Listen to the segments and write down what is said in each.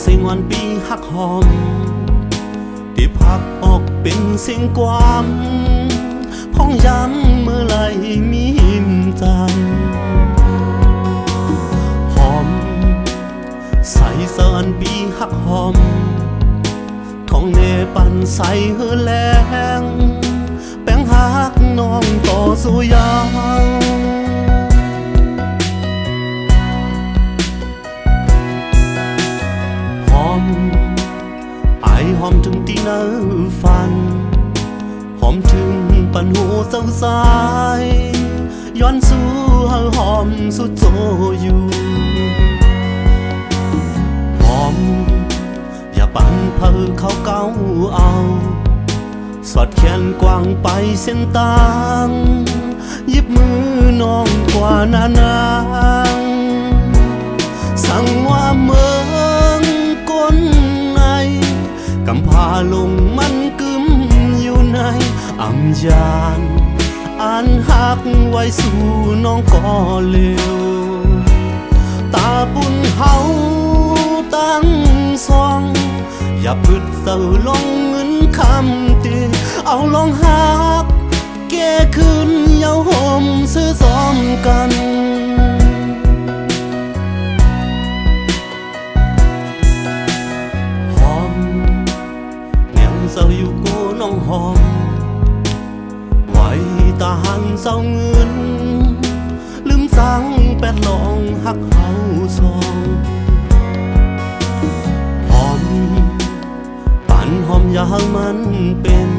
สิ่งวันปีหักหอมที่พักออกเป็นเสียงกวามพ้องย้ำเมื่อไหร่มีหิมใจหอมใส่เสินปีหักหอมท้องเนปันใส่เฮือแรงแป้งหักน้องต่อสู้ยาวหอมถึงที่เนื้อฟันหอมถึงปันหูเศร้าสายย้อนสู่เฮาหอมสุดโจอยู่หอมอย่าปันเพอเขาเก้าเอาสอดแขนกว้างไปเส้นตางยิบมือน้องกว่านานางสั่งว่าเมืองก้นกำพาลงมันกึมอยู่ในอำยานอ่านหักไว้สู่น้องก็เร็วตาบุญเฮาตั้งซองอย่าพึดเศร้าลงเงินคำตีเอาลองหักแก้คืนเยาห่มซื้อซ้อมกันเศร้าอยู่กูน้องหอมไว้ตาหันเศร้าเงินลืมสั่งแปดลองหักเฮาซองหอมปั่นหอมยาวมันเป็น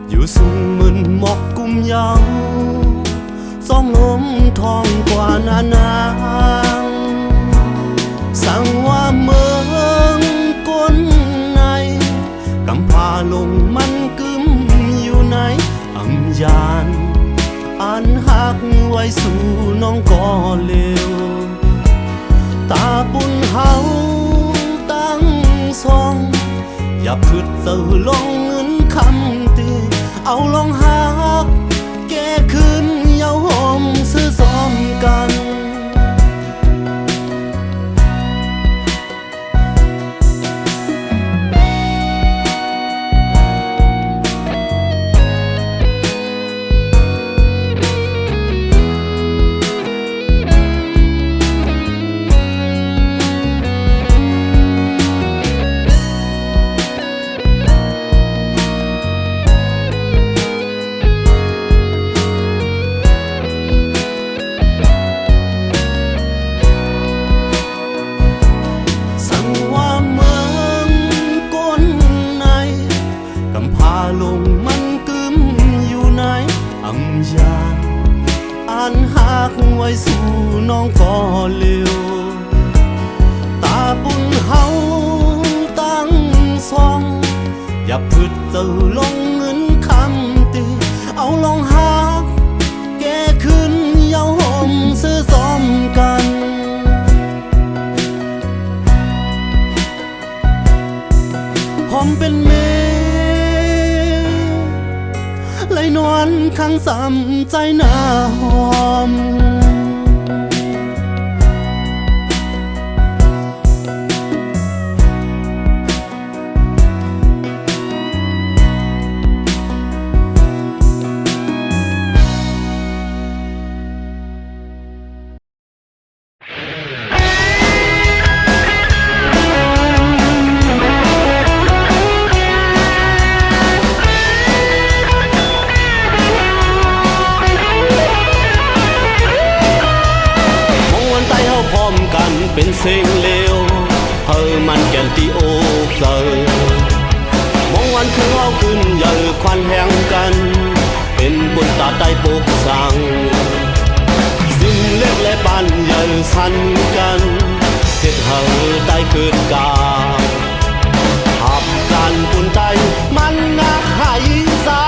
อยู่สูงมึนหมอกกุมยาวซ่องลมทองกว่านานางสั่งว่าเมืองก้นกำพาลงมันกึมอยู่ในอำยานอ่านหักไว้สู่น้องก็เร็วตาบุญเฮาตั้งซองอย่าพึดเศร้าลงเงินคำตีเอาลองหักแก้คืนเยาห่มซื้อซ้อมกันลงมันกึมอยู่ในอำยานอ่านหักไว้สู่น้องก็เร็วตาบุญเฮาตั้งซองอย่าพึดเศร้าลงเงินคำตีเอาลองหักแก้คืนเยาห่มซื้อซ้อมกันหอมเป็นเมไหลนวลข้างซ้ำใจหน้าหอมเป็นเสียงเลวเฮอมันแก่นตีโอเซอมองวันคือเอาขึ้นใหญ่ควันแห่งกันเป็นบุญตาใต้ปกสั่งสิ่งเล็กและบ้านใหญ่สันกันเฮ็ดเฮอใต้เกิดกาหับกันปุ่นใต้มันนักหายสา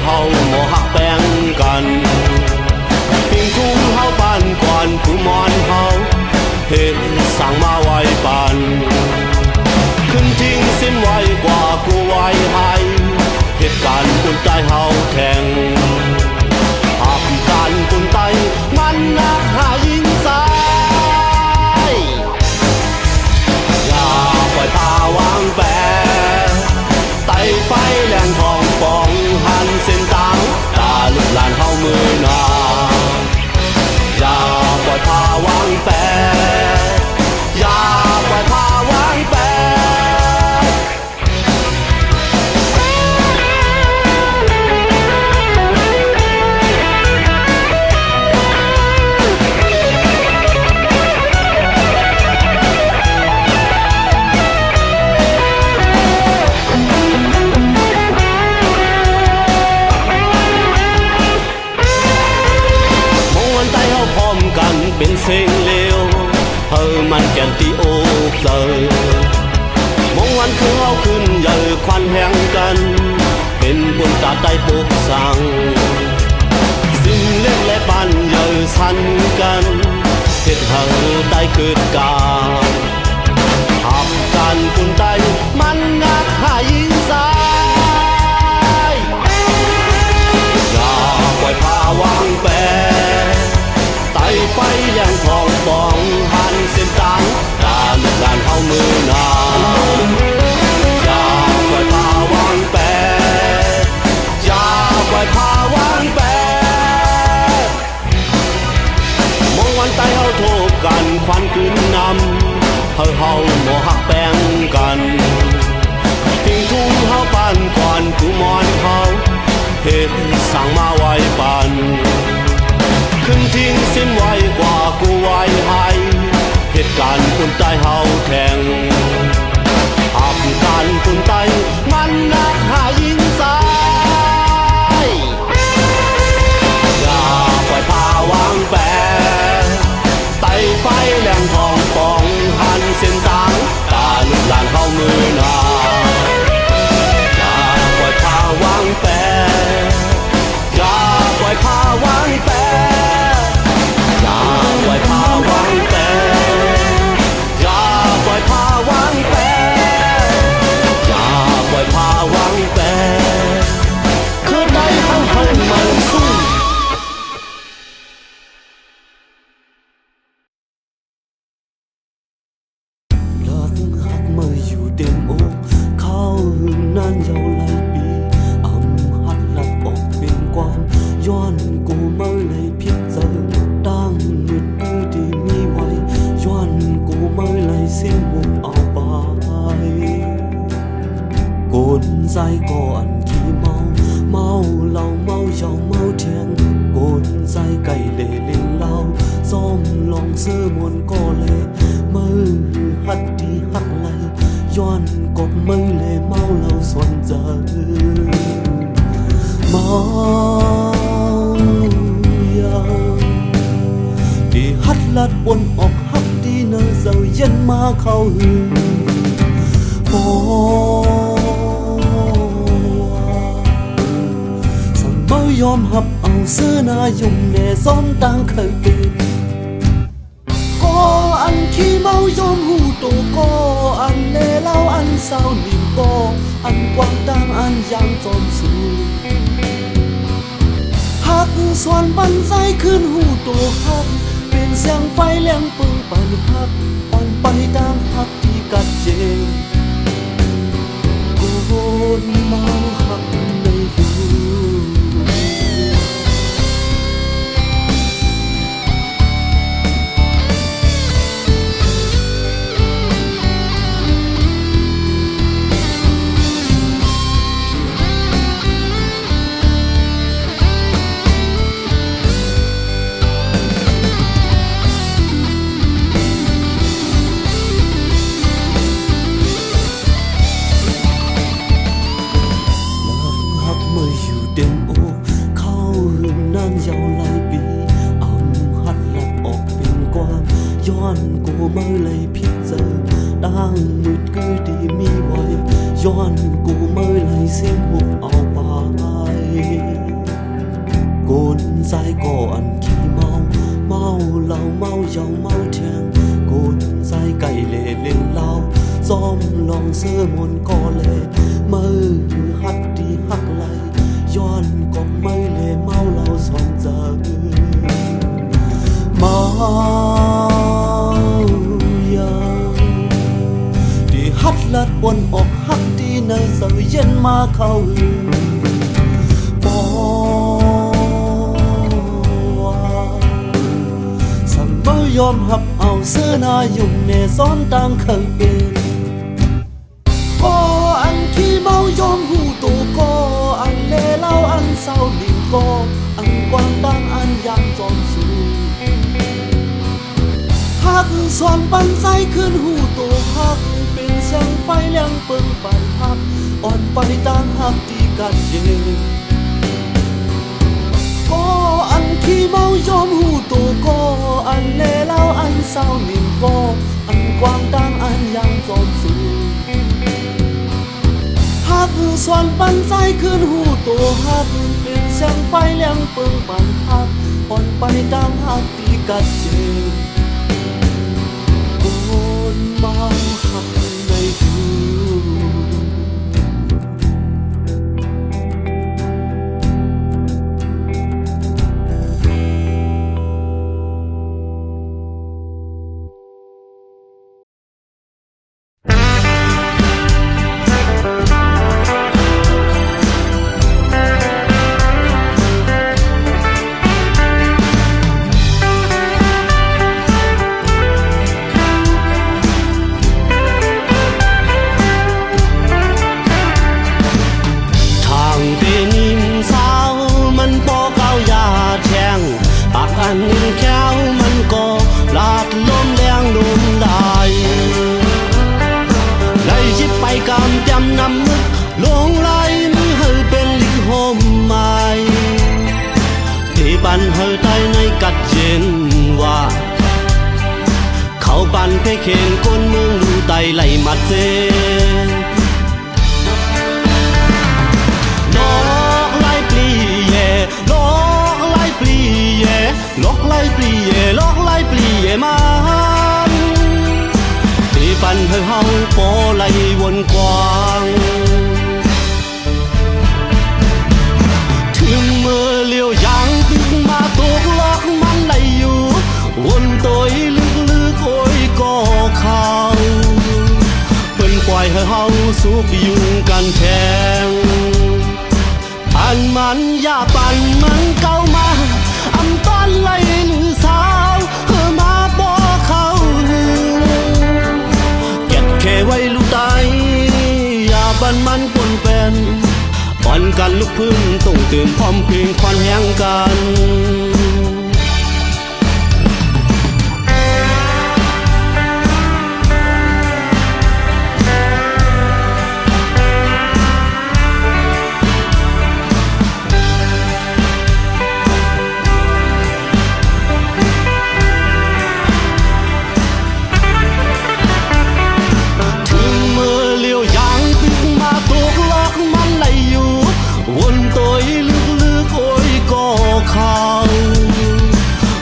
เฮาหมอหักแป้งกันทิ้งทุ่งเฮาบ้านก่อนผู้มอนเฮาเฮ็ดสั่งมาไว้ปานขึ้นทิ้งสิ้นไว้กว่ากูไว้ให้เหตุการณ์คนใต้เฮาแข่งภาพการคนใต้มันนักหายิงสายอย่าปล่อยพาวางแปรไต่ไฟแรงทองปองหันเส้นต่างตาลุกลานเฮามือหนาอย่าปล่อยพาวางแปรอย่าปล่อยพาวางแปรเป็นเสียงเลวเพิ่มันแก่นตีโอกเซอมองวันคือเอาขึ้นใหญ่ควันแห่งกันเป็นบนตาใต้ปกสั่งสิ่งเล็กและปานใหญ่สันกันเฮ็ดให้ได้เกิดการหับกันคนใต้มันงักหายิงสายอย่าปล่อยพาวางแปรไต่ไฟแรงทองปองหันเส้นต่างตาลูกหลานเฮามือหนาอย่าปล่อยพาวางแปรอย่าปล่อยพาวางแปรมองวันใต้เฮาโทบกันควันขึ้นนำเฮาหมอหักแป้งกันทิ้งทุ่งเฮาปานก่อนกูมอนเฮาเฮ็ดสั่งมาไว้ปานขึ้นทิ้งสิ้นไว้กว่ากูไว้ให้เหตุการณ์คนใต้เฮาแข่งภาพการคนใต้มันนักหายิงสายอย่าปล่อยพาวางแปรไต่ไฟแรงทองปองหันเส้นต่างตาลูกหลานเฮามือหนาอย่าปล่อยพาวางแปรอย่าปล่อยพาวางแปรอย่าปล่อยพาวางแปรอย่าปล่อยพาวางแปรอย่าปล่อยพาวางแปรคือได้ทั้งให้มันสู้รักหักมาอยู่เต็มอกเข้าหึงนานยาวหลายปีอำหัดหลักออกเป็นความย้อนกูเมื่อไรพิจารตั้งมืดดีมีไว้ย้อนกูเมื่อไรสิ้นหุบเอาไปโกนใจก่อนขี้เมาเหล้าเมาเยาเมาเทียงโกนใจไก่เล่ลิงเหล้าซ้อมลองเสื้อมวนก็เลยมือหัดดีหักไหลย้อนกบมือเลยเมาเหล้าส่วนเจอเมาที่ฮัดลัดบนออกฮักที่เนื้อเจ้าเย็นมาเข้าหึงโอ้สั่งเมายอมหับเอาเสื้อนายมแน่ซ้อมต่างเคยเป็นก็อันขี้เมายอมหูโตก็อันเล่เล่าอันเศร้านิ่มก็อันกว้างต่างอันยังจอมสูหักส่วนบันใจขึ้นหูตัวหักเป็นเสียงไฟแรงปึงปันหักอ่อนไปตามหักที่กัดเจงโกนเมาหักในหู เมื่อไรพิจเจอดังมืดคือดีมีไว้ย้อนกูเมื่อไรเสียงหุบเอาไป โกนใจก็อันขี้เมาเมาเหล้าเมาเหย้าเมาแทงโกนใจไก่เล่เล่นเหล้าซ้อมลองเสื้อมนก็เล่มือหักดีหักไหลย้อนก็ไม่เล่เมาเหล้าซ้อนเจอเมาฮัดลัดบนอกหักดีในเสาเย็นมาเข้าปอสัมเมายอมหับเอาเสื้อนายุ่งเนซ้อนต่างเคยเป็นก็อันขี้เมายอมหูตัวก็อันเล่เล่าอันเศร้าลิงก็อันกว้างดังอันยามจอมสู้หักส่วนปันใจขึ้นหูตัวหักเป็นเสียงไฟเลี้ยงเปิงปันหักอ่อนไปต่างหักตีกันเย็นก็อันขี้เมายอมหูตัวก็อันเล่เล่าอันเศร้าหนิ่งก็อันกว้างดังอันยังจอมสู้หักส่วนปันใจขึ้นหูตัวหักเป็นเสียงไฟเลี้ยงเปิงปันหักอ่อนไปต่างหักตีกันเย็นเมาหักในคือันแก้วมันก็ลาดลมแรงลมได้เลยชิบไปกำจำนำนึกลงไหลมือให้เป็นลิโฮมใหม่ที่บันเฮอใต้ในกัดเย็นว่าเขาบันเพเข่งก้นเมืองลูไตไหลมัดเจlóc lai plie man thì pan hơi hao po lai buồn quang thương mưa liều giang tức mà tốt lóc man lai yu buồn tốiลึกôi có khao bên quài hơi hao suốt dùngกันแทงอันมันยาปันมันเก้ามาอำตอนไล่หรือสาวเฮอมาบ่เข้าเก็บแค่ไว้ลูกตายอย่าบันมันปนเป็นปันกันลุกพึ่งต้องตื่นพร้อมเพลงควันแห่งกันวนตัวลึกโอ้ยก็เข้า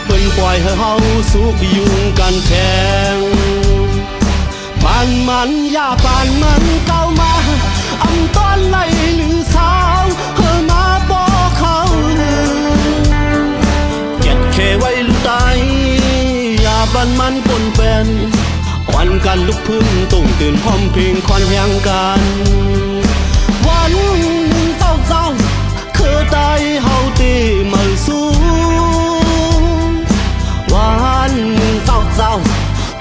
เป็นปล่อยให้เฮาสุกยุ่งกันแทงปานมันอย่าปานมันเก้ามาอำตอนไล่หรือสาวเฮอมาบ่เข้าเก็บแค่ไว้ลูกตายอย่าบันมันปนเป็นวันกันลุกพึ่งต้องตื่นพร้อมเพลงควันแห่งกันวันเจ้าคือตายเฮาตีมือสูงวันเจ้า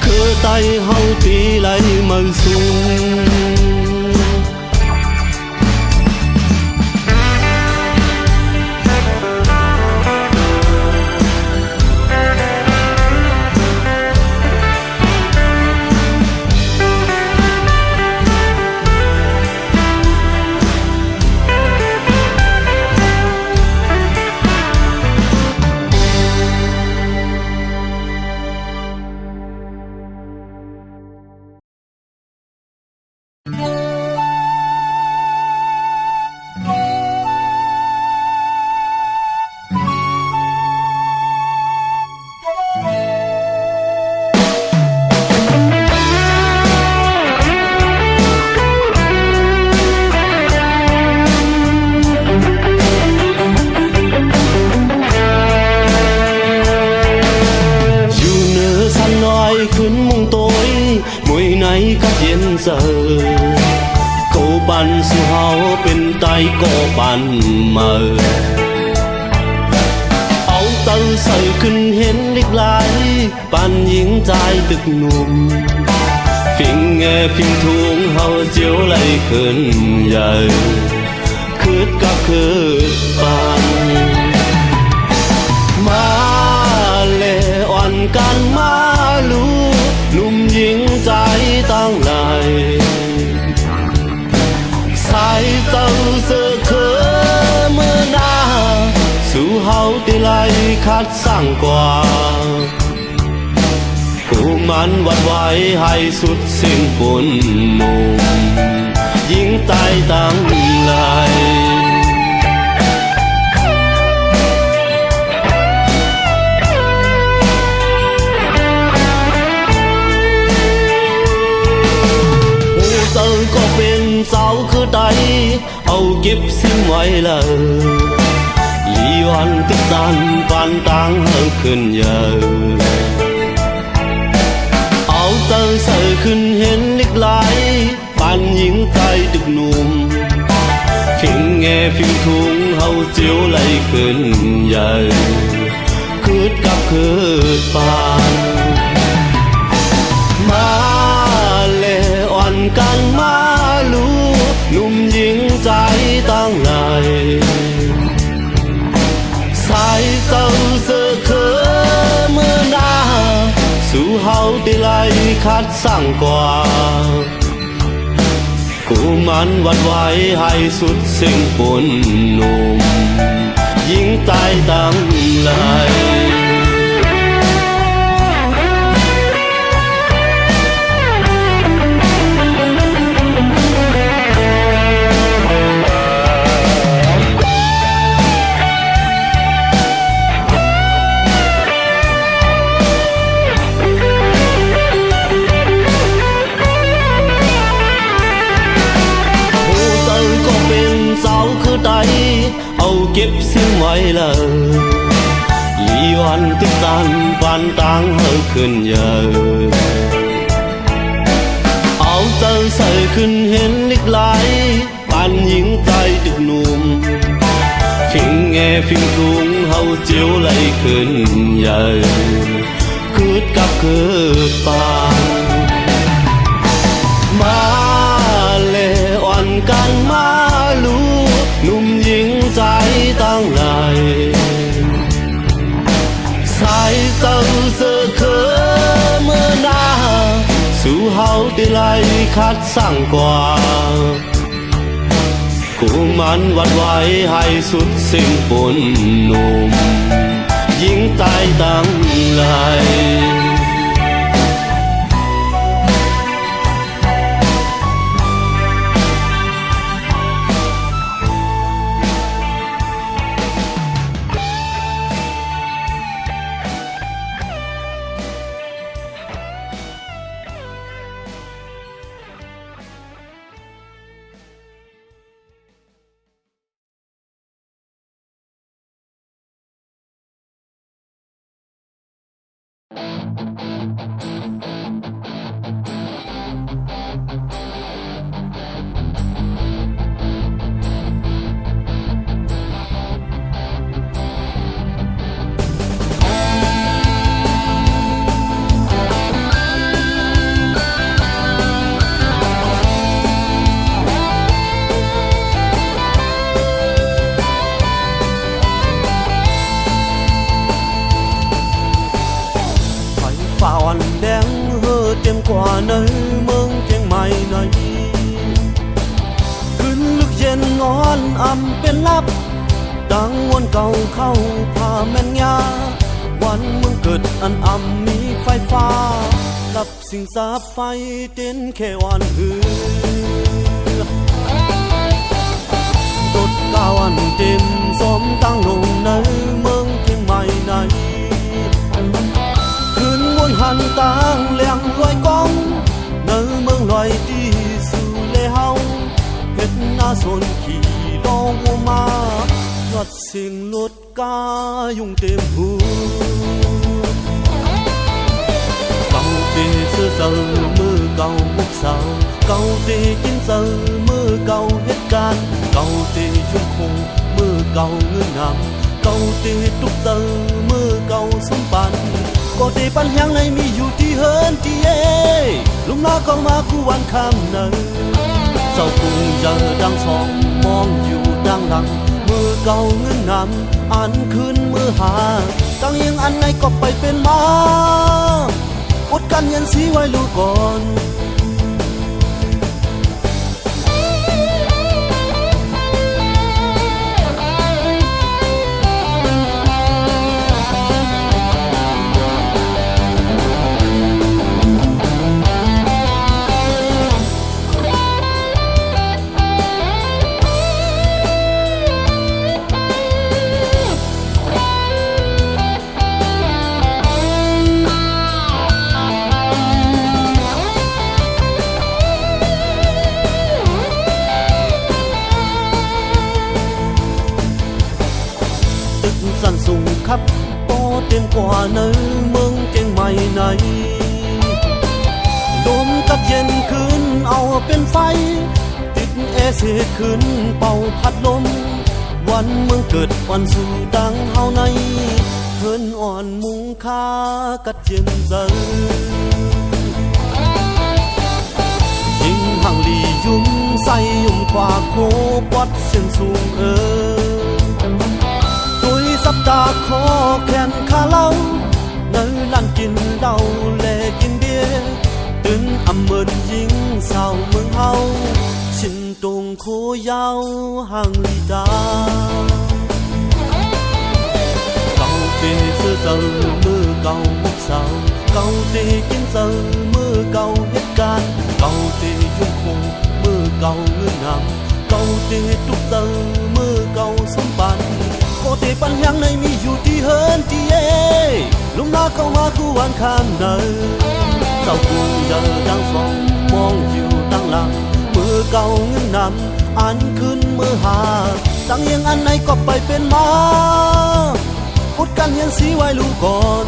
คือตายเฮาตีไหลมือสูง ก็เย็นเสือกูปันสู่เฮาเป็นไตก็ปันมาเอาเต้าใส่ขึ้นเห็นเล็กไหลปันหญิงใจตึกหนุ่มฟิงแงฟิงทุงเฮาเจียวไหลขึ้นใหญ่คืดก็คืดปันมาเล่อ่อนกันมาลูหนุ่มหญิงใจตั้งไหลสายเต้าเสือเคือเมื่อหน้าสู่เฮาตีไหลคัดสั่งกว่ากูมันวัดไว้ให้สุดสิ้นปุ่นหนุ่มหญิงตายตั้งไหลก็เป็นเสาคือใดเอาเก็บสิ้นไว้เลยลีวันติดสันปานตังเฮาขึ้นเยอะเอาเต้าใส่ขึ้นเห็นเล็กไหลปานหญิงใจตึกหนุ่มฟิงแงฟิงทุงเฮาเจียวไหลขึ้นเยอะคืดกับคืดปานมาเล่อ่อนกันมาลูหนุ่มหญิงใจตั้งไหลสายเต้าเสือเคือเมื่อหน้าสู่เฮาตีไหลคัดสั่งกว่ากูมันวัดไว้ให้สุดสิ้นปุ่นหนุ่มหญิงตายตั้งไหลเอาเก็บสิ้นไว้เลยลีวันติดสันปานตังเฮาขึ้นเยอะเอาเต้าใส่ขึ้นเห็นเล็กไหลปานหญิงใจตึกหนุ่มฟิงแงฟิงทุงเฮาเจียวไหลขึ้นเยอะคืดกับคืดปานมาเล่อ่อนกันมาลูหนุ่มหญิงใจตั้งไหลสายเต้าเสือเคือเมื่อหน้าสู่เฮาตีไหลคัดสั่งกว่ากูมันวัดไว้ให้สุดสิ้นปุ่นหนุ่มหญิงตายตั้งไหลแดงเฮ่อเต็มกว่าในเมืองเชียงใหม่ในขึ้นลึกเย็นงอนอำเป็นลับดังวนเก่าเข้าพาแม่นยาวันเมืองเกิดอันอำมีไฟฟ้ารับสิ่งสาบไฟเต้นแค่วันหือตดกาวันเต็มสมตั้งลงในเมืองเชียงใหม่ในหันตางเลี้ยงลอยกองในเมืองลอยที่สู่เลเฮาเฮ็ดหน้าสนขี่ลองมาหยดเสียงรถกายุ่งเต็มหูเก่าเตเสือ เสือมือเก่ามุกสาวเก่าตีกินเสือมือเก่าเหตุการณ์เก่าตีชุ่มคงมือเก่าเงินนำเก่าตีทุกเสือมือเก่าสมบัติก็ตีปัญหาในมีอยู่ที่เฮินที่เย่ลุมนาเข้ามาคู่วันคำนั้นเศร้าคงเจอดังสองมองอยู่ดังหลังมือเก่าเงินนำอันคืนมือหาตั้งยังอันไหนก็ไปเป็นมาอดกันยันสีไว้ลูกก่อนสั่นสูงครับโตเต็มกว่าในเมืองเก่งใหม่ไหนลมกับเย็นคืนเอาเป็นไฟติดแอร์เสียคืนเป่าพัดลมวันเมืองเกิดวันสู่ดังเฮาในเฮินอ่อนมุงค่ากัดเย็นเจอยิงห่างลียุ่มใส่ยุ่มขวาโคปัดเส้นสูงสัปดาห์ขอแขนขาเล่าเนื้อลั่นกินเหล้าแลกินเบียร์ตึงอำเมินยิงสาวเมืองเฮาชินตรงโคยาวห่างลีดาเก่าเตะเสื้อเสือมือเก่ามุกสาวเก่าเตะกินเสือมือเก่าเหตุการณ์เก่าเตะยุ่งคงมือเก่าเงินนำเก่าเตะทุกเสือมือเก่าสมบัติก็ตีปัญหาในมีอยู่ที่เฮินที่เย่ลุมนาเข้ามาคู่วันคำเนอเศร้ากูเดินดังสองมองอยู่ตั้งหลังมือเก่าเงินนำอันขึ้นมือหาตั้งยังอันไหนก็ไปเป็นมาพูดกันยังสีไว้ลูกก่อน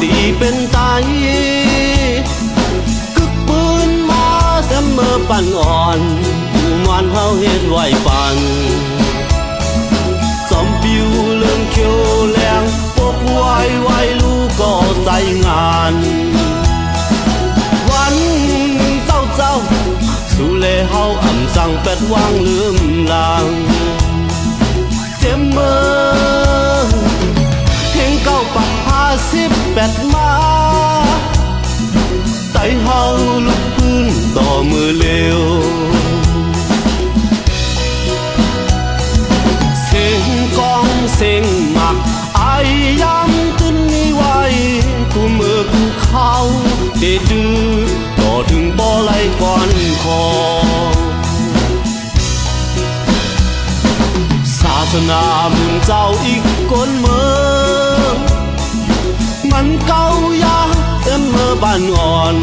ดีเป็นไตกึกปืนมาเสมอปั่นอ่อนผู้มันเฮาเฮ็ดไว้ปั่นสมปิวเรื่องเขียวแรงพวกไว้ลูกก็ใส่งานวันเจ้าสู่เลเฮาอ่ำสั่งเป็ดวางลืมลางเจ็บมือเพลงเก่าปัก58มาไต่เฮาลุกพื้นต่อมือเร็วเสียงกองเสียงหมักไอ้ย้ำตึ้นนี้ไว้กูมือกูเข้าเดื้อต่อถึงบ่อไหลก่อนคอศาสนามึงเจ้าอีกคนเมืองมันเก่ายาเต็มเมื่อบ้านอ่อน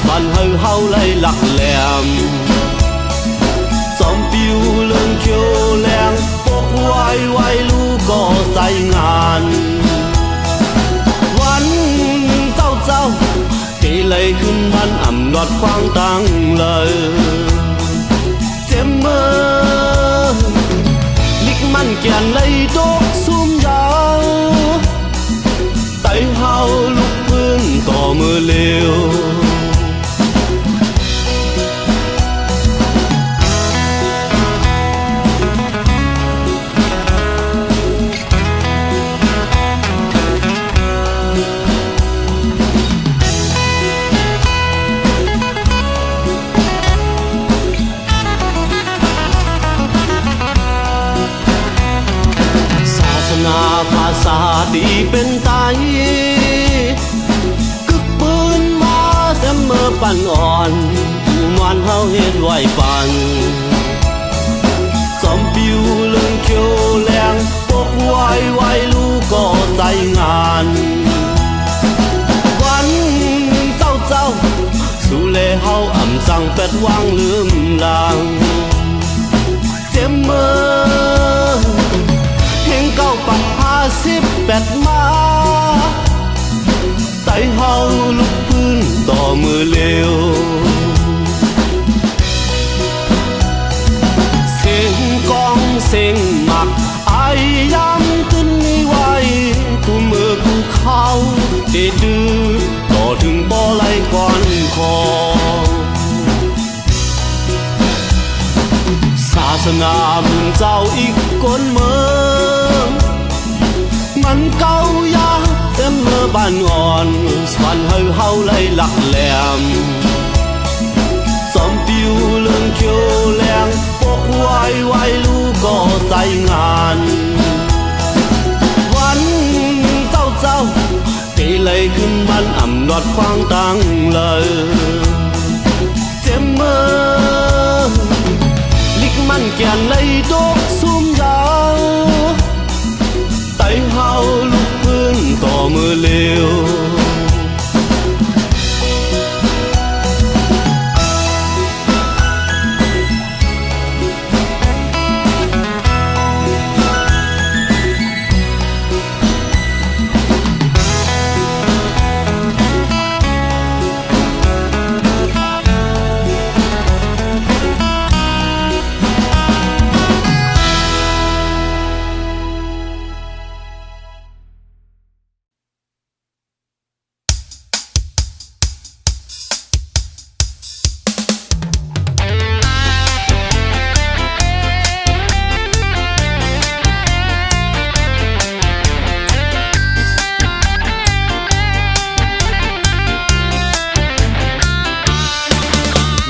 บ้านเฮาไล่หลักแหลมสอมปิวเรื่องเขียวแรงพวกไว้ลูกก็ใส่งานวันเจ้าตีเลยขึ้นบ้านอ่ำนอดควางตังเลยเจ็บมือลิกมันแกนเลยตกซุ่มยาวไต่เฮาลุกพื้นต่อมือเร็ว วางลืมลางเจ็บมือเห็นเก้าปัก58มาไต่เฮาลุกพื้นต่อมือเร็วเสียงกองเสียงหมักไอ้ย้ำขึ้นไม่ไหวกูมือกูเข้าเดือดต่อถึงบ่อไหลก่อนคอศาสนามึงเจ้าอีกคนเมืองมันเก่ายาเต็มเมื่อบ้านอ่อนสวรรค์เฮาไล่หลักแหลมสมปิวเรื่องเขียวแรงปกไว้ลูกก็ใส่งานวันเจ้าตีเลยขึ้นบ้านอ่ำนอดควางตังเลยเจ็บมือลิกมันแก่นเลยดกซุ่มยาวไต่เฮาลุกพื้นต่อมือเร็ว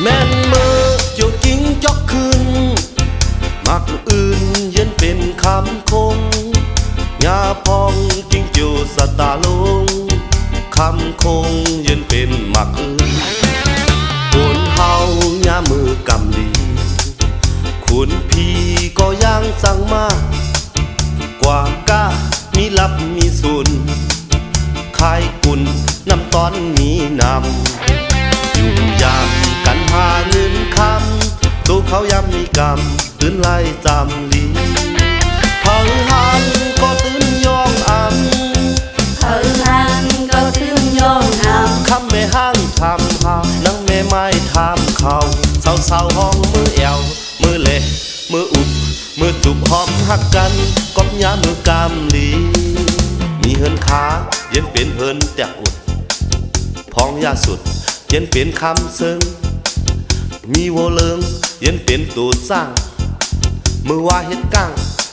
แม่นมือเกี่ยวกิ้งจอกคืนมักอื่นเย็นเป็นคำคงยาพองกิ้งจิวสตาลงคำคงเย็นเป็นมักอื่นคนเฮายามือกำดีคุณพี่ก็ยังสั่งมากว่ากะมีลับมีสุนขายกุนน้ำตอนมีนำยุ่งยามกันหาเงินคำตัวเขาย้ำมีกรรมตื่นไล่จำลีเผาหันก็ตื่นยองอ่ำ เธอหันก็ถึงยองเอา คำแม่ห้างทำเฮานั่งแม่ไม้ทำเขาเศร้าห้องมือแอวมือเละมืออุบมือจุบหอมหักกันกบยามือกำลีมีเฮินขาเย็นเป็นเฮินแตกอุดพองยาสุดเย็นเป็นคำซึ้งมีโวเลิงเย็นเป็นตูดสร้างมือว่าเฮ็ดก้าง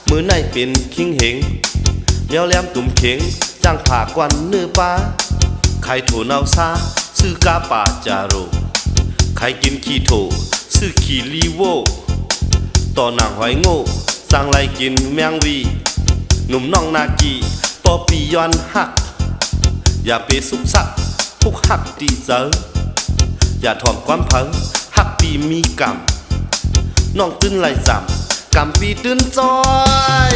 มือในเป็นคิงเหงแมวแหลมตุ่มเข็งจ้างผ่ากวันเนื้อปลาไข่ถั่วเนาซาซื้อกาป่าจาโรไข่กินขี้โถซื้อขี้ลีโวต่อหนังหอยโง่สั่งไล่กินแมงวีหนุ่มน้องนากีปอปีย้อนหักอย่าไปสุกสักพวกหักตีเจออย่าถอมความเผาหักปีมีกรรมน้องตื้นไหลจำกรรมปีตื้นจอย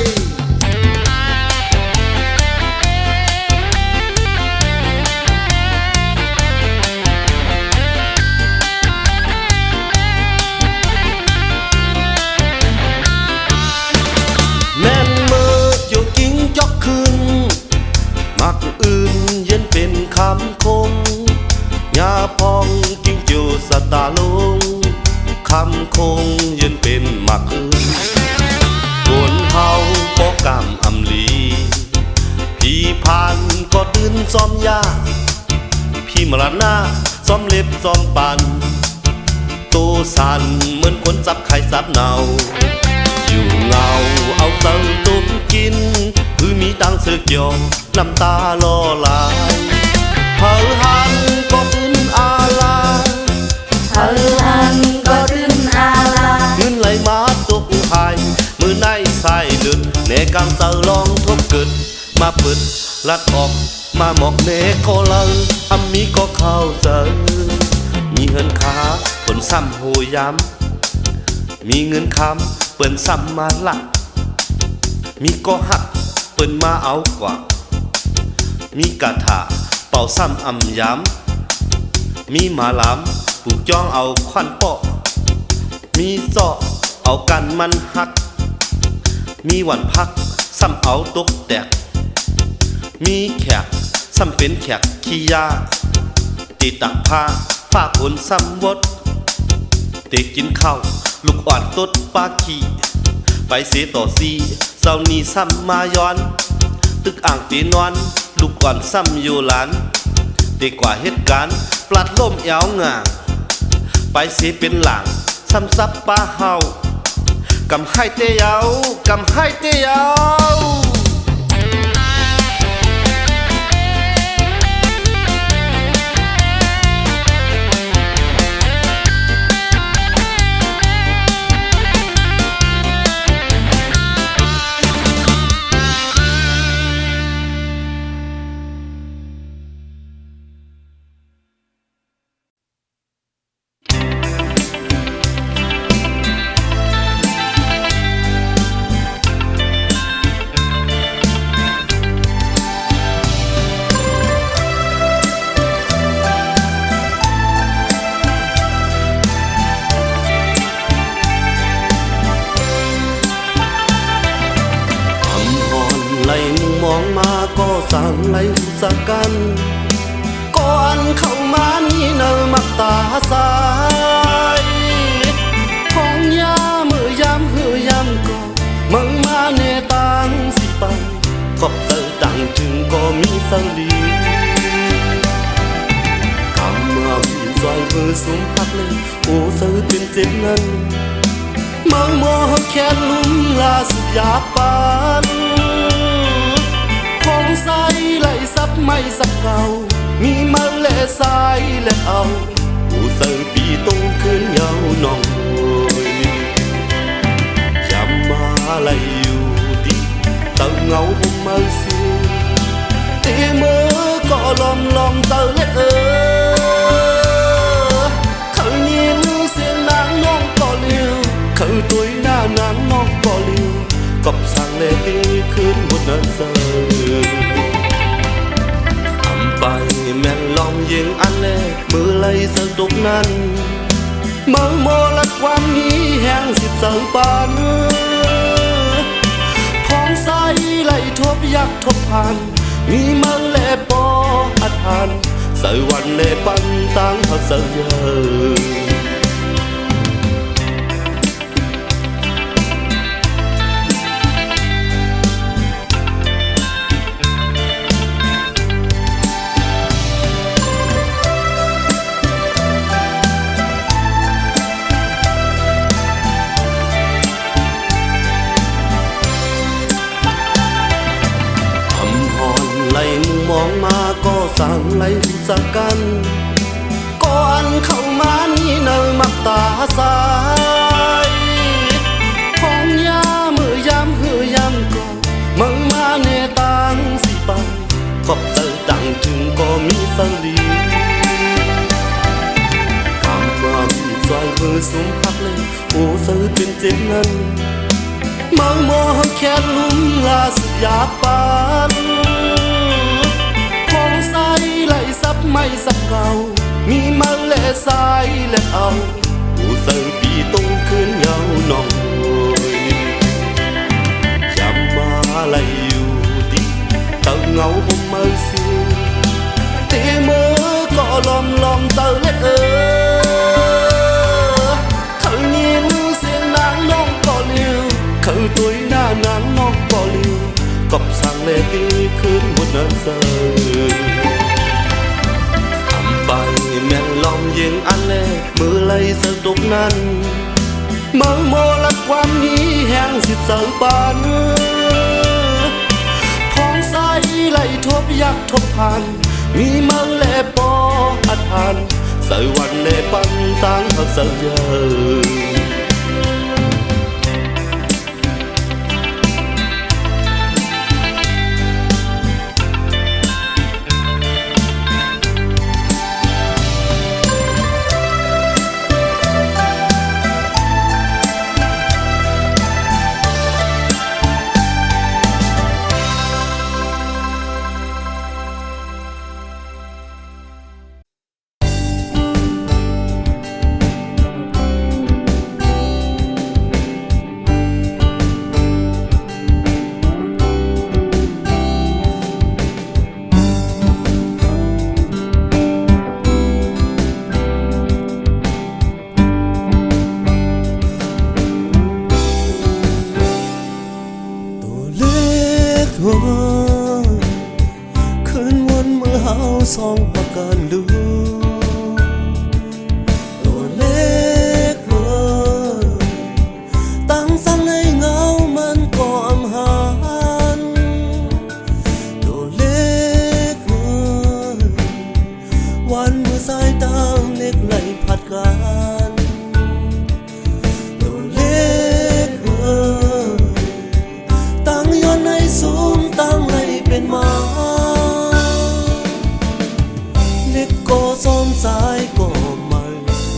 แม่นมืออยู่กิ้งจอกคืนมักอื่นเย็นเป็นคำคงยาพองกิ้งจิวสตาลงคำคงเย็นเป็นมักอื่นบนเฮาปอกำอำลีพี่ผ่านก็ตื่นซ้อมยาพี่มรณะซ้อมเล็บซ้อมปันโตสั่นเหมือนคนจับไข่จับเนาอยู่เงาเอาเสิร์ตุ้มกินคือมีตังเสือเกี่ยวน้ำตาล่อลายเผาหันก็ตื่นอาลา เธอหันก็ถึงอาลา เงินไหลมาตกหายมือในใส่เลือดแหนกำเสือลองทบเกิดมาเปิดลัดออกมาหมอกเนก็ลังอัมมีก็เข้าใจมีเงินขาผลซ้ำโหยำมีเงินคำเปิ่นซ้ำมาละมีก็หักเปิ่นมาเอากว่ามีกาถาเป่าซ้ำอำย้ำมีหมาล้ำ ผูกจ้องเอาควันเปาะมีเสาะเอากันมันหักมีวันพักซ้ำเอาตกแตกมีแขกซ้ำเป็นแขกขี้ยาติตักผ้าฝ้าฝนซ้ำวดเตกินข้าวลูกอ่อนตดปาขี้ไปเสียต่อซีเศร้านี้ซ้ำมาย้อนตึกอ่างตีนอนลูกอ่อนซ้ำอยู่หลานเด็กกว่าเหตุการณ์ปลัดล่มแอวงาไปเสียเป็นหลังซ้ำซับป้าเฮากำให้เตยาวกำให้เตยาวไหลมองมาก็สั่งไหลสักกันก่อนเข้ามานี่เนอมักตาสายของยามือยำหือยำก็มึงมาเนตังสิไปขอบเตอดังถึงก็มีสังลีคำเมื่อมีซอยมือสูงพักเลยโอ้เสือเป็นเจ็บนั้นมึงมองแค่ลุ่มลาสุดยาปานของใสไหลซับไม่สักเก่ามีมาเล่สายและเอาผู้เสือปีตรงขึ้นเยาวนองยำมาไหลอยู่ดีเต่าเงาผมมาสิตีมือก็ลอมเจอเล็ดเขายิ้มเสียงนางน้องก็เลี้ยวเขาตัวหน้านางน้องก็เลี้ยวกับสั่งเลตีขึ้นบนนั้นเสือทำไปแม่นลองยิงอันเล่มือไหลสะดุกนั้นเมื่อโมลัดความนี้แห้งสิบเสือปานของใสไหลทบยักทบผ่านมีเมื่อเล่ปออัดผ่านเสือวันเล่ปันตั้งหักเสือเยอะไหลมองมาก็สั่งไหลสักกันก่อนเข้ามานี่เนอมักตาสายของยามือยำหือยำก็มึงมาเนตังสิไปขอบเตอดังถึงก็มีสังลีคำว่ามีซอยมือสูงพักเลยโอ้เสือเป็นเจ็บนั้นมังมองแค่ลุ่มลาสุดยาปานของใสไหลซับไม่สักเก่ามีมาเล่สายและเอาผู้เสือปีตรงขึ้นเยาวนองยำมาไหลอยู่ดีเต่าเงาผมมาสิตีมือก็ลอมเจอเล็ดเขายิ้มเสียงนางน้องก็เลี้ยวเขาตัวหน้านางน้องก็เลี้ยวกับสั่งเลตีขึ้นบนนั้นเสือทำไปแม่นลองยิงอันเล่มือไหลสะดุกนั้นเมื่อโมลัดความนี้แห้งสิบเสือปานของใสไหลทบยักทบผ่านมีมาเล่ปออัดผ่านเสือวันเล่ปันตั้งหักเสือเยอะ มากันดูตัวเล็กตั้งสั่งให้เงามันก็อำหารตัวเล็กวันเมื่อสายตาเล็กไหลผัดกันตัวเล็กตั้งย้อนให้สูงตั้งให้เป็นมาเล็กก็ซ้อมสายก็ไม่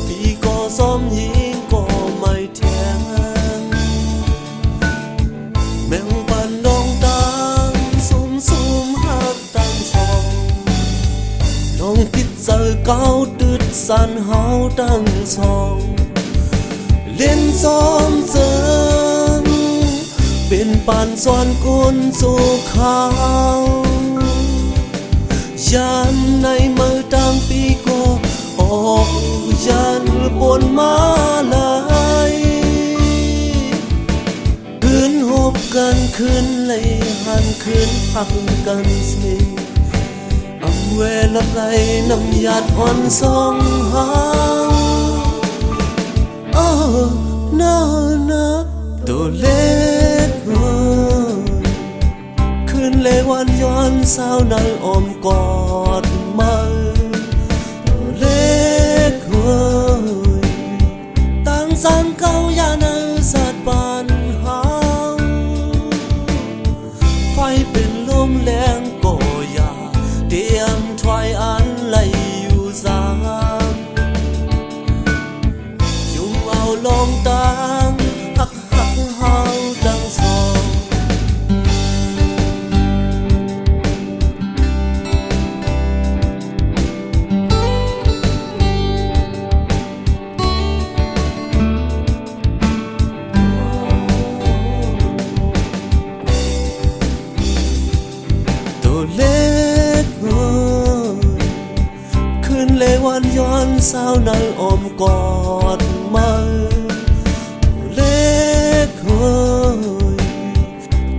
พี่ก็ซ้อมยิงก็ไม่แทงแบ่งปันน้องตังซุ่มหักตั้งสองน้องติดเจอเก้าตึดสันเฮาตั้งสองเล่นซ้อมเจิงเป็นปานซ้อนกุนสู่เขายันในมือตั้งปีก็ออกยันปนมาลายคืนหบกันคืนเลยหันคืนพักกันสิอำเวลไหลน้ำหยาดอ่อนสองหางนาตัวเล็กคืนเลยวันย้อนสาวในอ้อมกอดมาตัวเล็กตั้งสังเก้าอย่าในสัตว์ปานหางไฟเป็นลมแรงก็อย่าเตรียมถอยอันไหลอยู่สามยุ่งเอาลองตั้งหักเฮาดังสองตัวเล็กคืนเลยวันย้อนสาวในอ้อมกอดมาเล็ก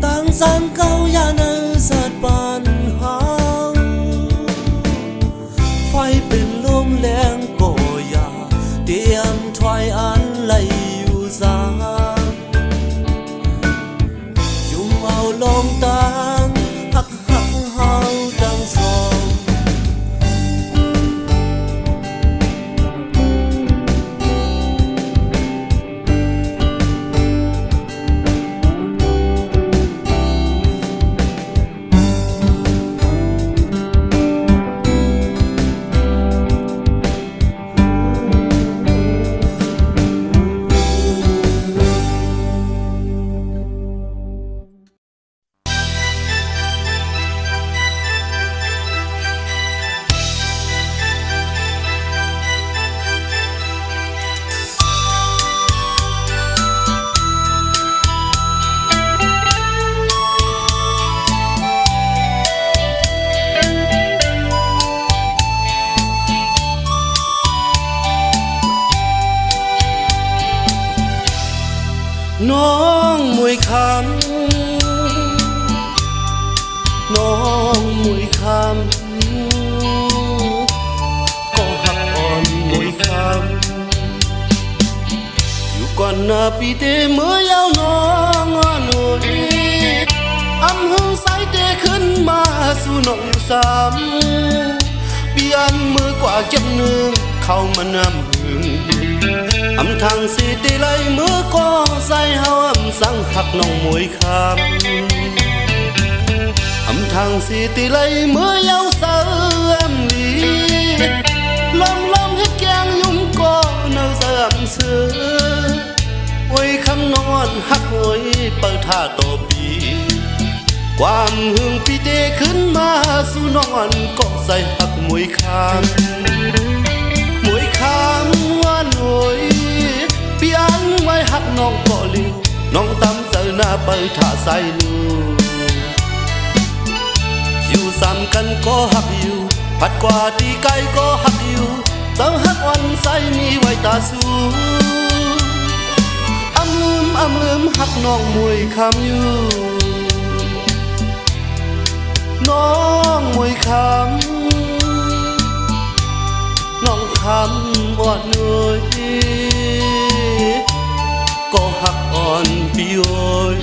ตั้งสังเก้าอย่าในสัตว์ปานหางไฟเป็นลมแรงก็อย่าเตรียมถอยอันไหลอยู่สามยุ่งเอาลองตั้งหักเฮาดังสองน้องมวยคำน้องมวยคำก็หักอ่อนมวยคำอยู่ก่อนหน้าปีเตเมื่อยาวน้องหนุ่ยอำหึงสายเตขึ้นมาสู่น้องอยู่ซ้ำเปลี่ยนมือกว่าจับหนึ่งเข้ามานำหึงอำทางสิตีไลมือก็ใส่เฮาอำสั่งหักน้องมวยคำอำทางสิตีไลมือยาวเสืออำลีลมให้แกงยุ่มก็เนาเสือเสือโอ้ยคำนอนหักโอ้ยเปิดท่าโตปีความหึงปีเตขึ้นมาสู่นอนก็ใส่หักมวยคำมวยคำว่าหน่วยเปียนไว้หักน้องก็ลิวน้องตำเจอหน้าเปิดท่าใส่ลูอยู่ซ้ำกันก็หักอยู่ผัดกว่าตีไก่ก็หักอยู่เจ้าหักวันใส่มีไว้ตาสู้อำลืมหักน้องมวยคำอยู่น้องมวยคำ อนปีโอย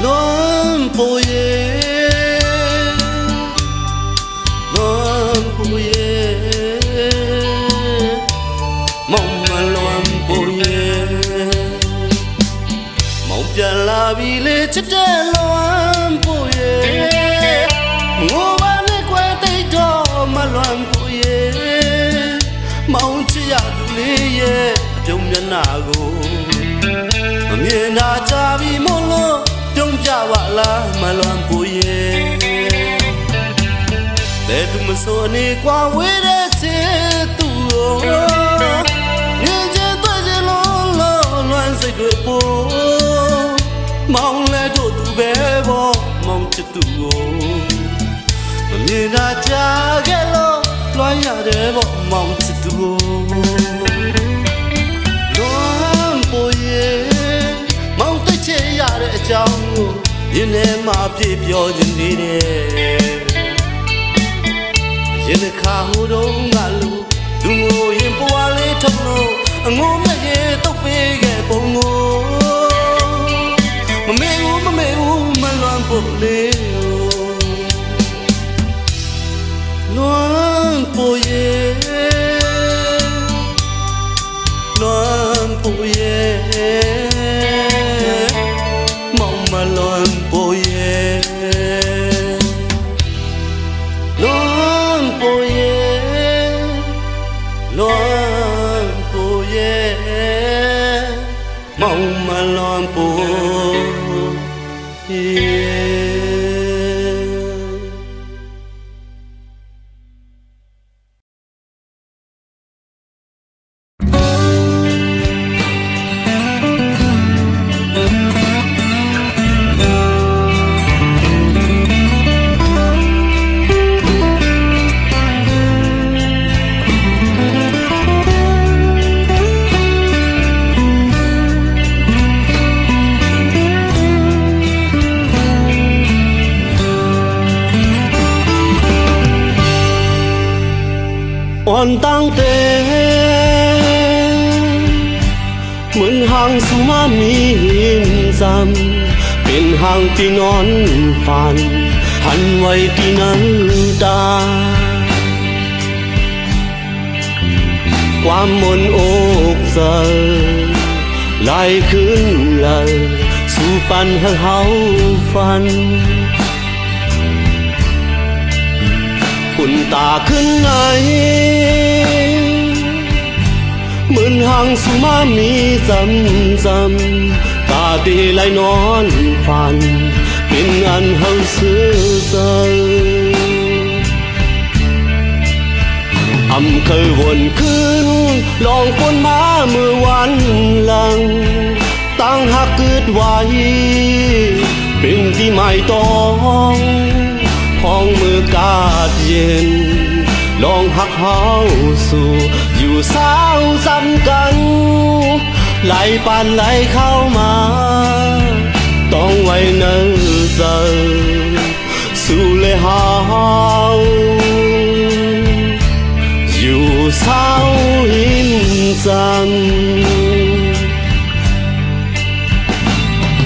ล้วนปูเย่ล้วนปูเย่มองมาล้วนปูเย่มองจะลาบิเลชเจล้วนปูเย่งัวบ้านในกวยติดต่อมาล้วนปูเย่มองเชียดูลีเย่จงยันนากูเมียนาจาบีโมโลจงจาวะลามาลวนปูเย่แต่ทุกมันโซนี่กว่าเวรเจตุโอเนี่ยเจตัวเจล้นล้วนใส่ด้วยปูมองและดูตัวเบบมองจิตตัวโอเมียนาจาแกล้อล้วนยาเดบมองจิตตัวล้วนปูเย่มองตัวเชยาเดเจ้ายินดีมาพี่เปียวจินดีเน่ยินดีข้าหูดงงาลูดูงูยินปัวเลยทำโนงูไม่เย่ตกเปแกปงงูมาเมอูมาล้วนปุเลล้วนปุเย่ล้วนปุเย่มาลวนปูเย่ลวนปูเย่ลวนปูเย่มองมาลวนปูเย่อ่อนตั้งเตเหมือนหางสุมามีหินซ้ำเป็นหางที่นอนฝันหันไว้ที่น้ำตาความมนอกเสยไหลขึ้นเลยสู่ปันให้เฮาฝันคุณตาขึ้นไหนเหมือนหางสุมามีจำตาตีไหลนอนฝันเป็นอันเฮาซื่อเสยอำเคยวนขึ้นลองฝนมาเมื่อวันหลังตั้งหักเกิดไว้เป็นที่ไม่ต้องห้องมือกาดเย็นลองหักเฮาสู่อยู่สาวซ้ำกันไหลปานไหลเข้ามาต้องไว้เนิ่นเสิสู่เลยเฮาอยู่สาวหินจัน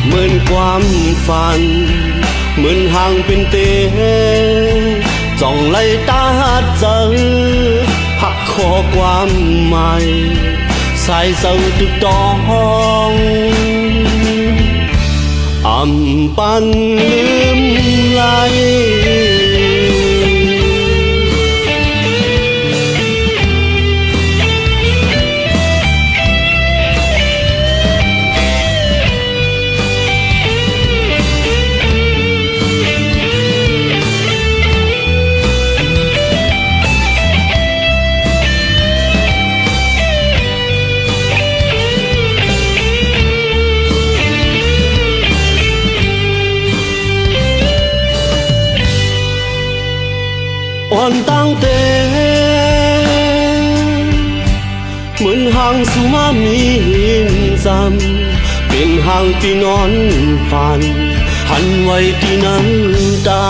เหมือนความฝันเหมือนห่างเป็นเตจ้องไล่ตาเจอหักคอความหมายสายเศร้าตึกตองอำปันลืมไหล อ่อนตั้งแต่เหมือนห่างสุมามีหินซ้ำเป็นห่างที่นอนฝันหันไว้ที่น้ำตา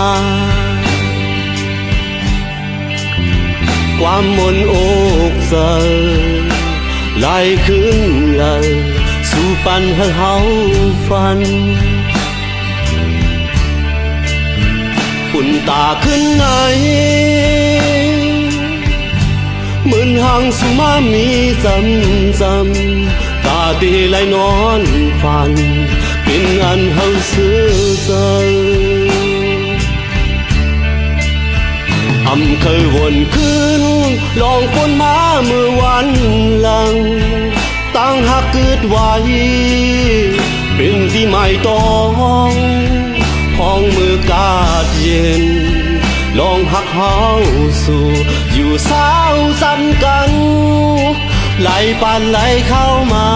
ความมนอกเสอไหลขึ้นเลยสู่ปันให้เฮาฝันปุ่นตาขึ้นไหนเหมือนห่างสุมามีซ้ำๆตาตีไหลนอนฝันเป็นอันเฮาเสื่อเสออำเคยวนขึ้นลองฝนมาเมื่อวันหลังตั้งหักเกิดไว้เป็นที่ไม่ต้องห้องมือกาดเย็นลองหักเฮาสู่อยู่สาวซ้ำกันไหลปานไหลเข้ามา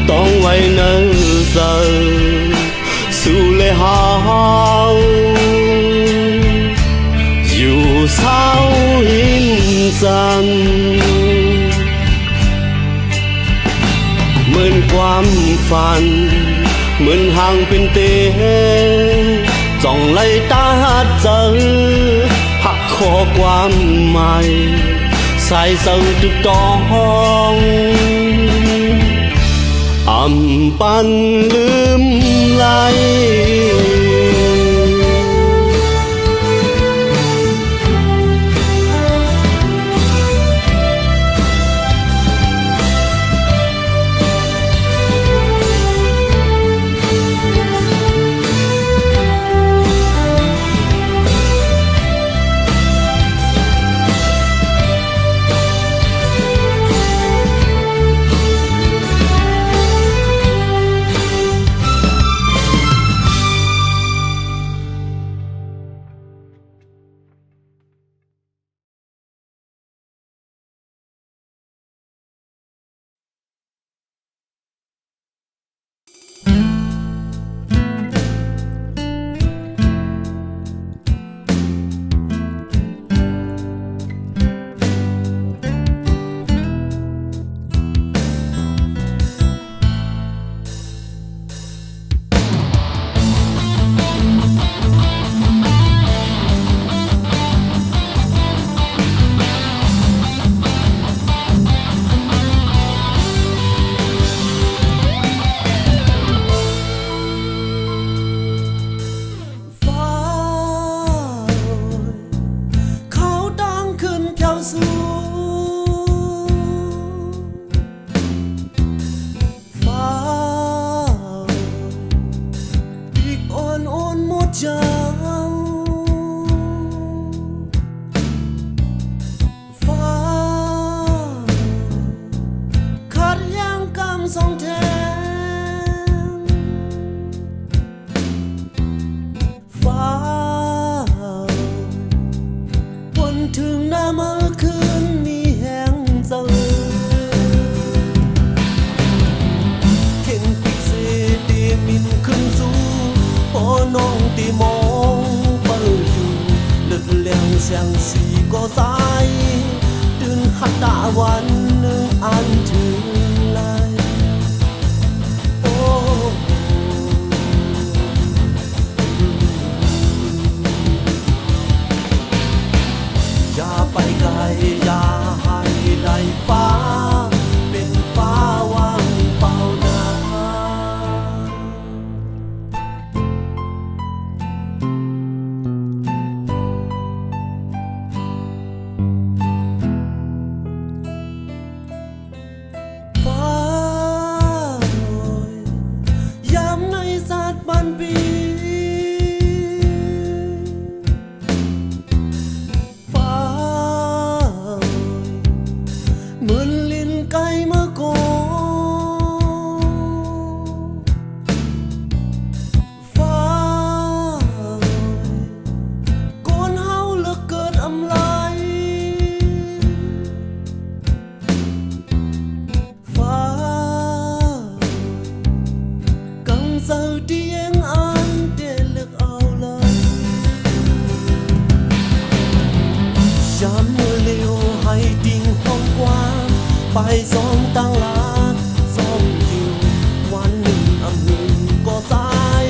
ต้องไว้เนิ่นเสอสู่เลยเฮาอยู่เศร้าหินซ้ำเหมือนความฝันเหมือนห่างเป็นเตจ้องไล่ตาเจอหักคอความหมายสายเศร้าทุกต้องอำปันลืมไหล像是個仔，斷黑大雲眼團嚟。อย่าไปไกลอย่าให้ไหลฟ้าเป็นฟ้าว่างเปล่านาเหมือนลิ้น สองตั้งหลาดสองจิววันหนึ่งอำหนึ่งก็สาย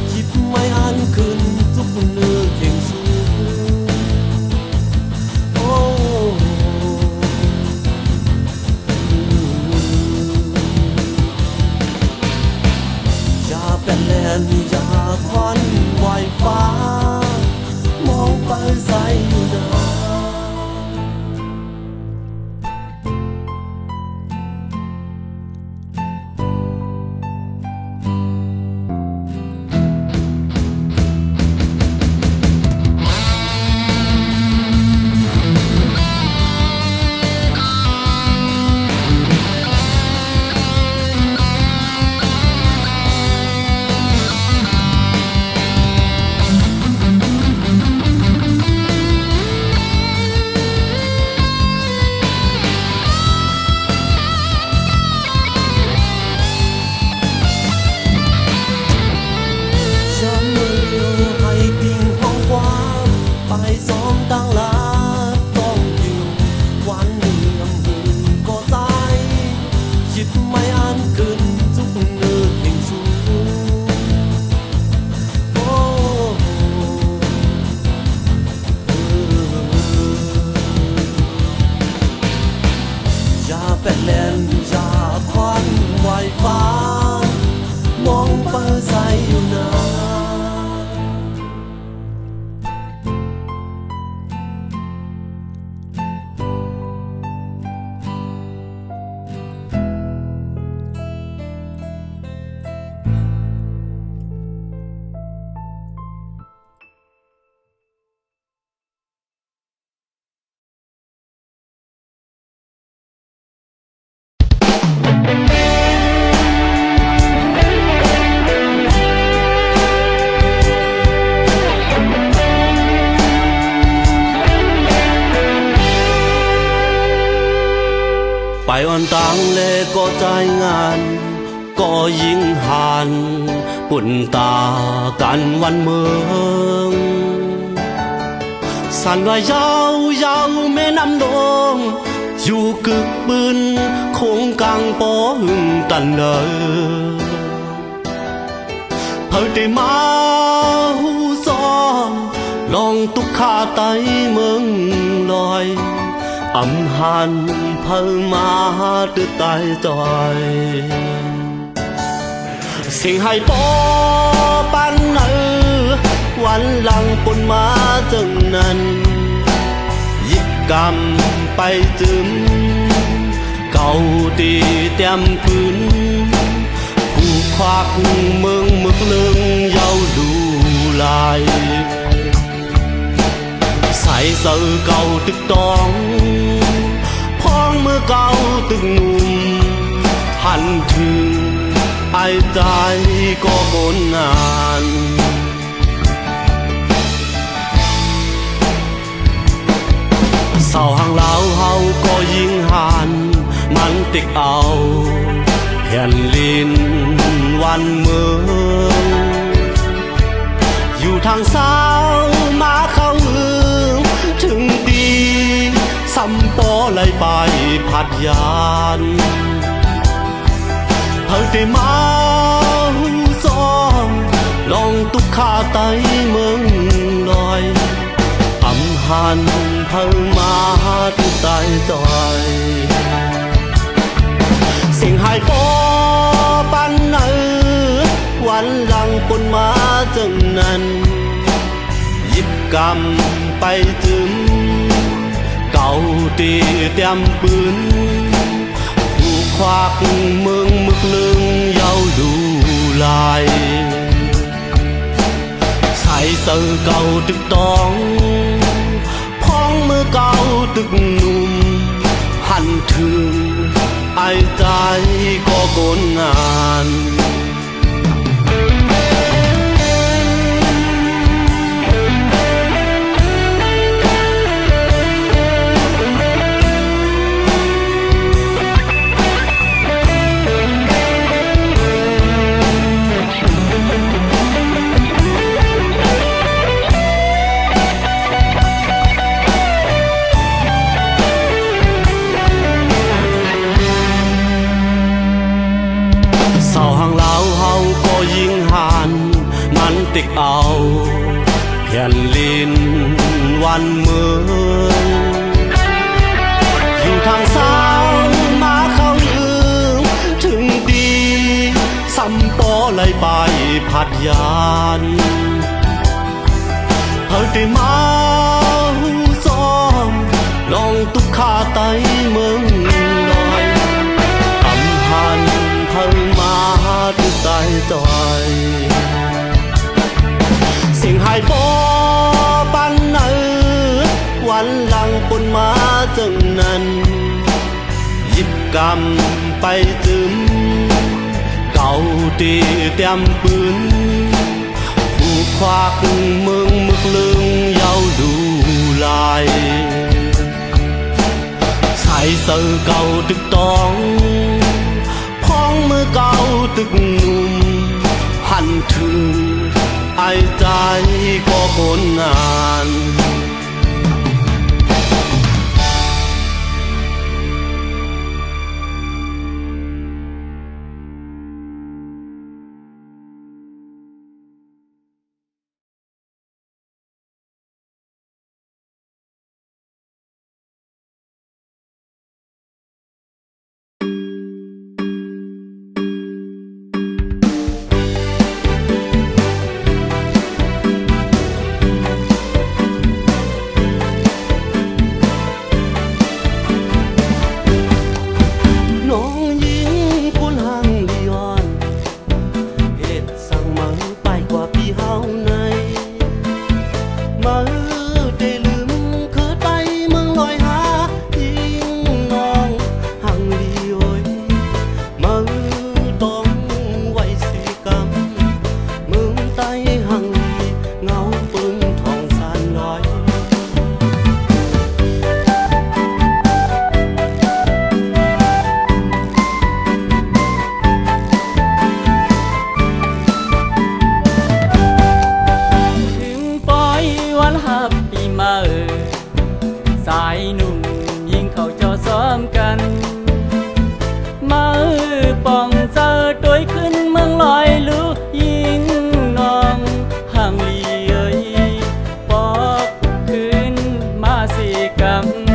หยิบไม้อันขึ้นทุกเนื้อเข่งสูโอ้อย่าเป็นแลนอย่าควันไหวฟ้ามองไปใส่หน้าสองตั้งหลาต้องอยู่วันหนึ่งอำหนึ่งก็ตายหยิบไม้อันขึ้นทุกเนื้อเข่งสูโอ้อย่าเป็นแลนอย่าควันไหวฟ้ามองไปใส่อยู่นาไปวันตังเลก็ใจงานก็ยิ่งหันปุ่นตากันวันเมืองสันว่ายาวยาวแม่น้ำดงอยู่กึกปืนคงกลางปอหึงตันเลยเพิ่งได้มาหูซอมลองตุกขาไตเมืองลอยอำหันเพิ่งมาตึกตายจอยสิ่งให้ปอปันวันหลังปนมาจังนั้นหยิบกำไปจึมเก่าตีเต็มพื้นผู้ควักเมืองมึกลึงเย้าดูลายใส่เสือเก่าตึกตองพ้องเมื่อเก่าตึกหนุ่มหันถึงไอ้ใจก็บนงานเศร้าห่างเล่าเฮาก็ยิ่งหันมันติกเอาแผ่นลินวันเมืองอยู่ทางเศร้ามาเข้าเมืองถึงดีซ้ำปอไหลไปพัดยานเพิ่งได้มาหูซ้อมลองตุกขาไตเมืองลอยอำหันเพิ่งมาถึงตายจอยสิ่งหายปอปันวันหลังปนมาจังนั้นหยิบกำไปจึมเก่าตีเต็มปืนผู้ควักเมืองมึกลึงเย้าดูลายใส่เสือเก่าตึกตองพ้องเมื่อเก่าตึกหนุ่มหันถึงไอ้ใจก็โกนงาน นลินวันเมืองอยู่ทางซ้ายมาเข้าลืมถึงดีสัมปอไหลไปผัดยานเฮาได้มาหูซ้อมลองตุกขาไตเมืองลอยกำหันเพิ่งมาตุกใจจอยเสียงหายบ่ปันเนื้อวันหลังปนมาจังนั้นหยิบกำไปจึมเก่าตีเตรียมปืนผู้ควักเมืองมึกลึงเย้าดูลายใส่เสื้อเก่าตึกตองพ้องมือเก่าตึกหนุ่มหันถึงไอ้ใจก็คนงานสายหนุ่มยิงเขาเจ้าซ้อมกันมาป่องเจอตัวขึ้นเมืองลอยลุกยิงน้องห่างลีเอ้ยปอกขึ้นมาสีก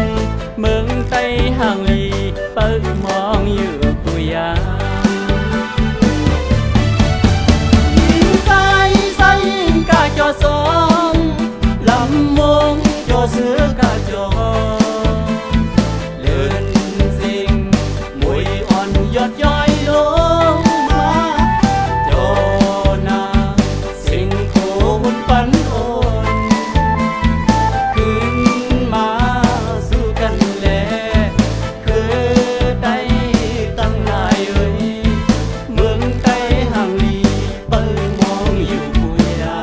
ำเมืองไต้ห่างลีเปิดมองอยู่กุยายิงใจใส่ยิงกาเจ้าซ้อมลำวงเจ้าเสือกาเจ้ายอดย้อยลงมาโจนาสิ่งโคหุ่นปันโอนขึ้นมาสู้กันแลคือได้ตั้งนายเอ้ยเมืองไต้ห่างลีเปิดมองอยู่กุยา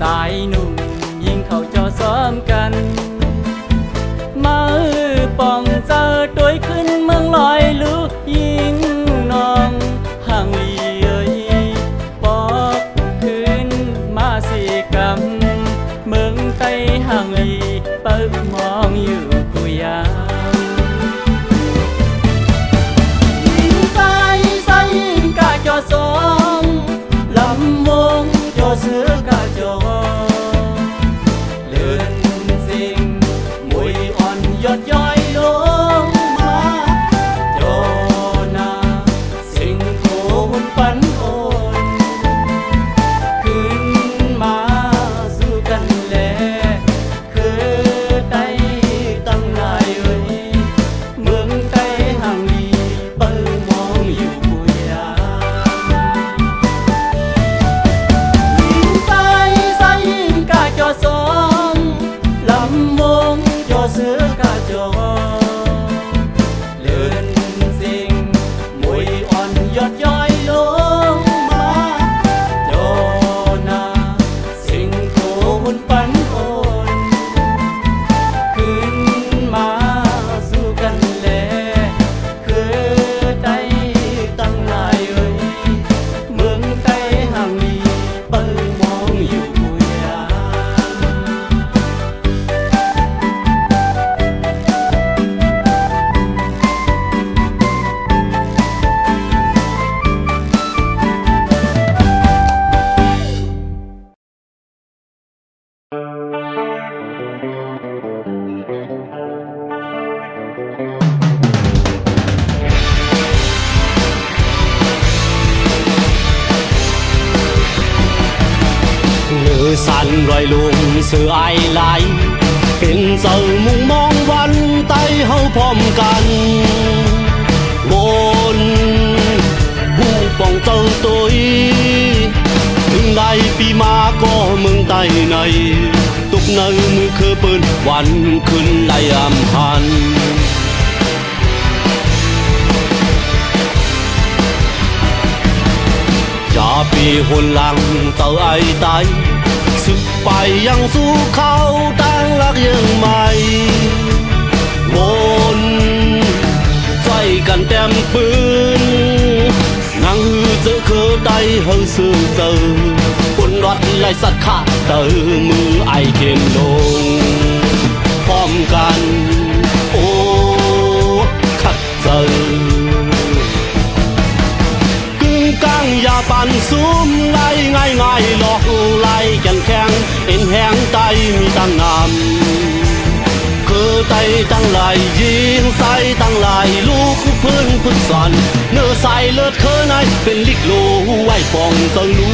สายหนุ่มยิงเขาเจ้าซ้อมกันมาป่องเจอตัวขึ้นเมืองลอยลุกยิงน้องห่างลีเอ้ยปอกขึ้นมาสีกำเมืองไต้ห่างลีเปิดมองอยู่กุยายิงใจใส่ยิงกาเจ้าซ้อมลำวงเจ้าเสือกาเจ้า ปิดมองอยู่ยามSàn rồi luôn sự ai lại hiện giờ mùng mong văn tay hâu phomกันbồnผู้ป้องเจ้าตัวถึงได้ปีมาก็เมืองใต้ในตุกในมือคือปืนวันขึ้นไล่อำพันจะปีหุ่นหลังเต่าไอตายสึกไปยังสู้เขาตั้งหลักยังไม่วนไฟกันเต็มปืนนางฮือเจอคือได้เฮาซื่อเจอคนรัดไล่สัตว์ขาเตอมือไอเข็มลงพร้อมกันโอ้ขัดเจอกลางยาปันซุ้มไล่ง่ายหลอกไล่แข็งเอ็นแหงไตมีตั้งงามคือไตตั้งหลายยิงใส่ตั้งหลายลูกพื้นพุทธสอนเนื้อใส่เลือดเคยในเป็นลิกโลไว้ฟองเติงลู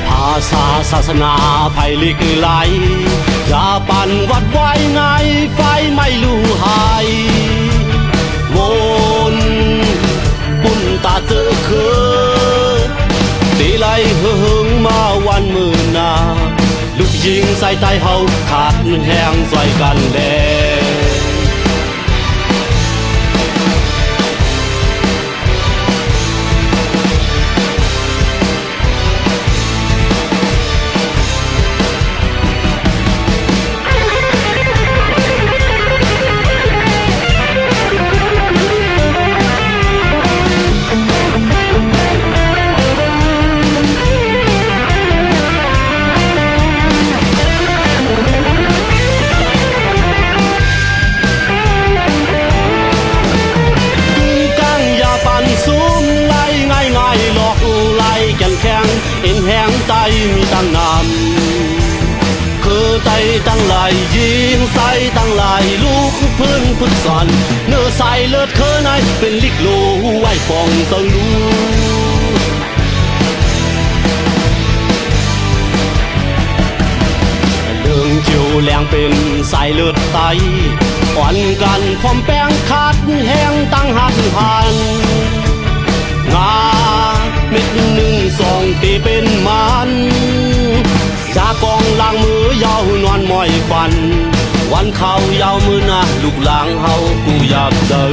ภาษาศาสนาไผ่ลิกไหลยาปันวัดไว้ไงไฟไม่ลู่หายวนปุ่นตาเจอคือตีไล่หึงมาวันมือนาลูกยิงใส่ใต้เฮาขาดแห้งใส่กันแลเอ็นแหงไตมีตั้งงามคือไตตั้งหลายยิงใส่ตั้งหลายลูกพื้นพุทธสอนเนื้อใส่เลือดเคยในเป็นลิกโลไว้ฟองเติงลูเรื่องจิวแหลงเป็นสายเลือดไตอ่อนกันพร้อมแป้งขาดแห้งตั้งหันหันงาเม็ดหนึ่งสองตีเป็นมันจากองล้างมือยาวนอนมอยฟันวันเขายาวมือหน้าลูกหลังเฮากูอยากเจอ